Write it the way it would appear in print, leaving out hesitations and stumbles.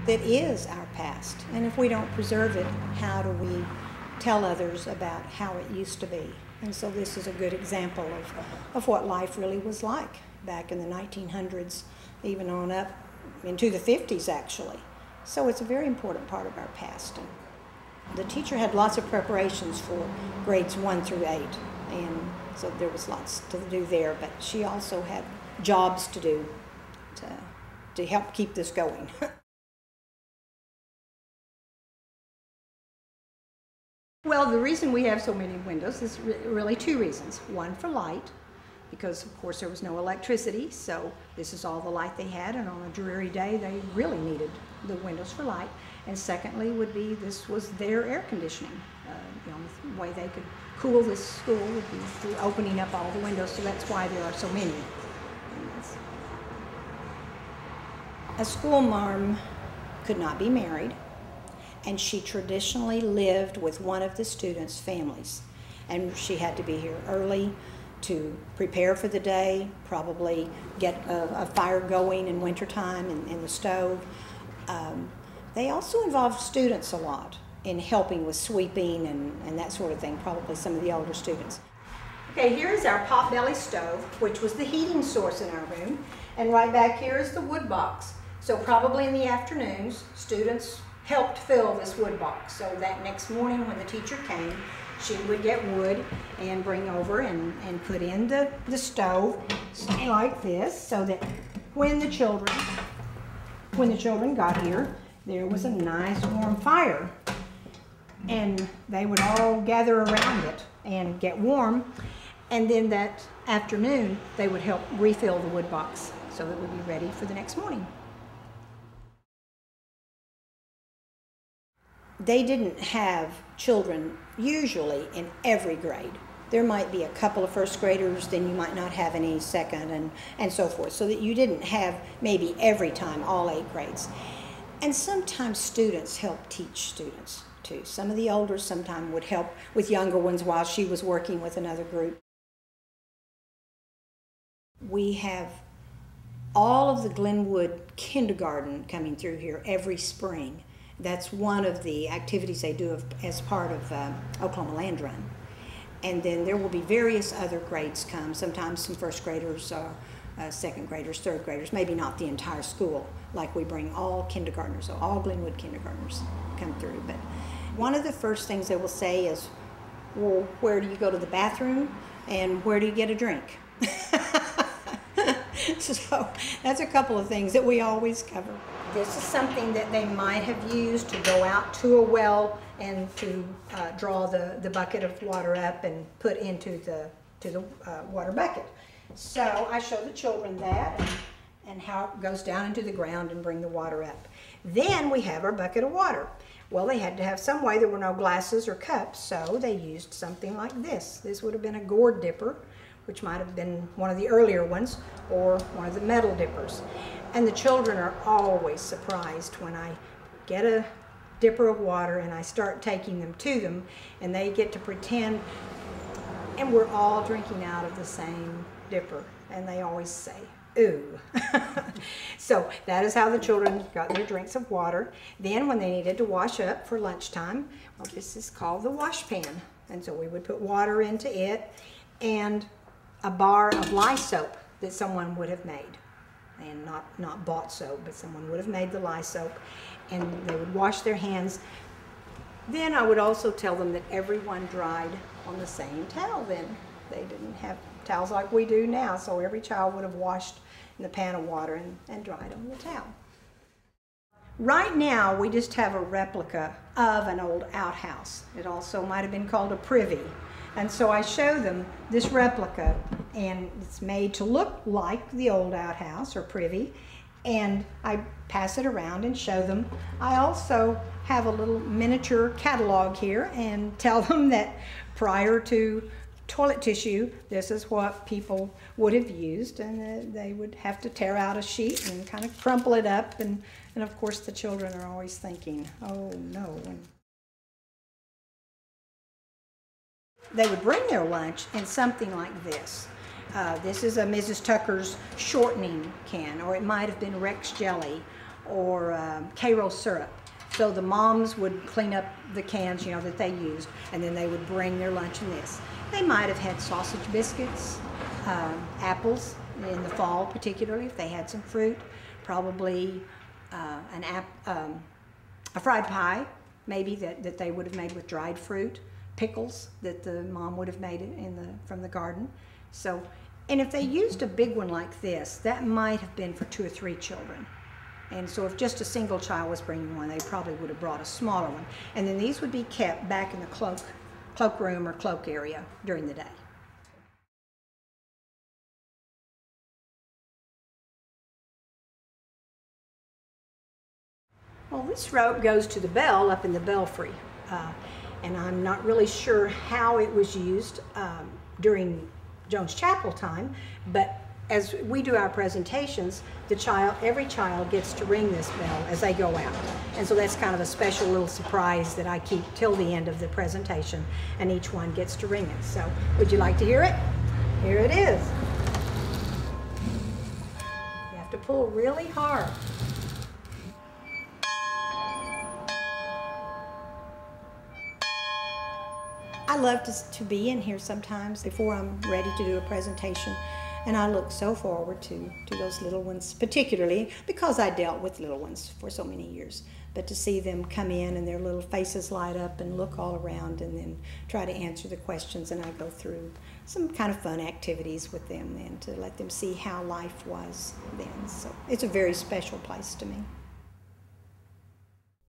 that is our past. And if we don't preserve it, how do we tell others about how it used to be? And so this is a good example of what life really was like back in the 1900s, even on up into the 50s actually. So it's a very important part of our past. And the teacher had lots of preparations for grades 1 through 8, and so there was lots to do there, but she also had jobs to do to help keep this going. Well, the reason we have so many windows is really two reasons. One, for light, because of course there was no electricity, so this is all the light they had, and on a dreary day they really needed the windows for light. And secondly would be this was their air conditioning. The only way they could cool this school would be through opening up all the windows, so that's why there are so many. A school marm could not be married, and she traditionally lived with one of the students' families. And she had to be here early to prepare for the day, probably get a fire going in wintertime in the stove. They also involved students a lot in helping with sweeping and that sort of thing, probably some of the older students. Okay, here's our potbelly stove, which was the heating source in our room. And right back here is the wood box. So probably in the afternoons, students helped fill this wood box, so that next morning when the teacher came, she would get wood and bring over and put in the stove like this, so that when the children got here, there was a nice warm fire, and they would all gather around it and get warm, and then that afternoon they would help refill the wood box so it would be ready for the next morning. They didn't have children usually in every grade. There might be a couple of first graders, then you might not have any second, and so forth, so that you didn't have maybe every time all 8 grades. And sometimes students help teach students too. Some of the older sometimes would help with younger ones while she was working with another group. We have all of the Glenwood kindergarten coming through here every spring. That's one of the activities they do as part of Oklahoma Land Run. And then there will be various other grades come, sometimes some first graders, second graders, third graders, maybe not the entire school, like we bring all kindergartners, so all Glenwood kindergartners come through. But one of the first things they will say is, well, where do you go to the bathroom and where do you get a drink? So that's a couple of things that we always cover. This is something that they might have used to go out to a well and to draw the bucket of water up and put into the water bucket. So I show the children that and how it goes down into the ground and bring the water up. Then we have our bucket of water. Well, they had to have some way. There were no glasses or cups, so they used something like this. This would have been a gourd dipper, which might have been one of the earlier ones, or one of the metal dippers. And the children are always surprised when I get a dipper of water and I start taking them to them, and they get to pretend, and we're all drinking out of the same dipper, and they always say, ooh. So that is how the children got their drinks of water. Then when they needed to wash up for lunchtime, well, this is called the wash pan. And so we would put water into it and a bar of lye soap that someone would have made. And not bought soap, but someone would have made the lye soap, and they would wash their hands. Then I would also tell them that everyone dried on the same towel then. They didn't have towels like we do now, so every child would have washed in the pan of water and dried on the towel. Right now we just have a replica of an old outhouse. It also might have been called a privy. And so I show them this replica, and it's made to look like the old outhouse or privy, and I pass it around and show them. I also have a little miniature catalog here and tell them that prior to toilet tissue, this is what people would have used, and they would have to tear out a sheet and kind of crumple it up, and of course the children are always thinking, oh no. They would bring their lunch in something like this. This is a Mrs. Tucker's shortening can, or it might have been Rex jelly, or Karo syrup. So the moms would clean up the cans, you know, that they used, and then they would bring their lunch in this. They might have had sausage biscuits, apples in the fall, particularly if they had some fruit, probably a fried pie, maybe that they would have made with dried fruit, pickles that the mom would have made from the garden. So, and if they used a big one like this, that might have been for 2 or 3 children. And so if just a single child was bringing one, they probably would have brought a smaller one. And then these would be kept back in the cloak room or cloak area during the day. Well, this rope goes to the bell up in the belfry. And I'm not really sure how it was used during Jones Chapel time, but as we do our presentations, every child gets to ring this bell as they go out. And so that's kind of a special little surprise that I keep till the end of the presentation, and each one gets to ring it. So would you like to hear it? Here it is. You have to pull really hard. I love to be in here sometimes before I'm ready to do a presentation, and I look so forward to those little ones, particularly because I dealt with little ones for so many years. But to see them come in and their little faces light up and look all around and then try to answer the questions, and I go through some kind of fun activities with them then to let them see how life was then. So it's a very special place to me.